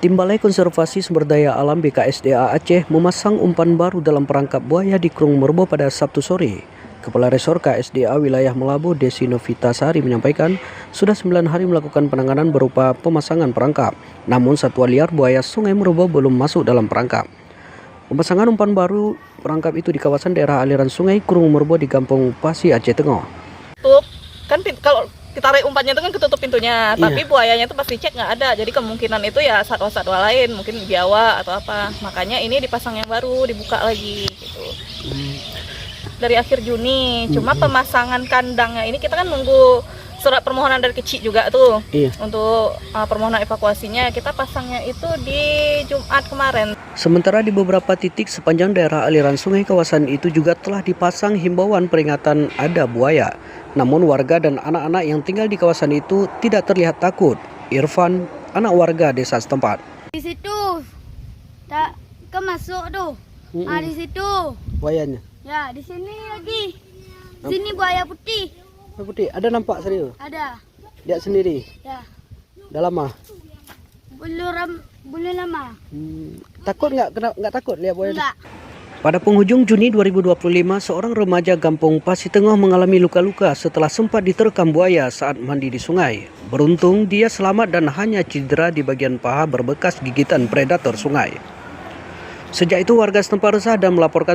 Tim Balai Konservasi Sumber Daya Alam BKSDA Aceh memasang umpan baru dalam perangkap buaya di Krung Merbo pada Sabtu sore. Kepala Resor KSDA Wilayah Melabu Desi Novitasari menyampaikan sudah 9 hari melakukan penanganan berupa pemasangan perangkap. Namun satwa liar buaya Sungai Merbo belum masuk dalam perangkap. Pemasangan umpan baru perangkap itu di kawasan daerah aliran sungai Krung Merbo di Kampung Pasi, Aceh Tengah. Kan kalau kita tarik umpannya itu kan ketutup pintunya, tapi buayanya itu pasti cek nggak ada. Jadi kemungkinan itu ya satwa-satwa lain, mungkin biawak atau apa. Makanya ini dipasang yang baru, dibuka lagi gitu. Dari akhir Juni. Cuma pemasangan kandangnya ini kita kan nunggu surat permohonan dari kecil juga tuh. Untuk permohonan evakuasinya kita pasangnya itu di Jumat kemarin. Sementara di beberapa titik sepanjang daerah aliran sungai kawasan itu juga telah dipasang himbauan peringatan ada buaya. Namun warga dan anak-anak yang tinggal di kawasan itu tidak terlihat takut. Irfan, anak warga desa setempat. Di situ tak masuk tuh. Di situ. Buayanya? Ya, di sini lagi. Sini buaya putih. Buaya putih, ada nampak serius? Ada. Lihat sendiri? Ya. Dah lama? Belum lama. Takut nggak takut lihat buaya? Enggak. Pada penghujung Juni 2025, seorang remaja Kampung Pasi Tengah mengalami luka-luka setelah sempat diterkam buaya saat mandi di sungai. Beruntung dia selamat dan hanya cedera di bagian paha berbekas gigitan predator sungai. Sejak itu warga setempat resah dan melaporkan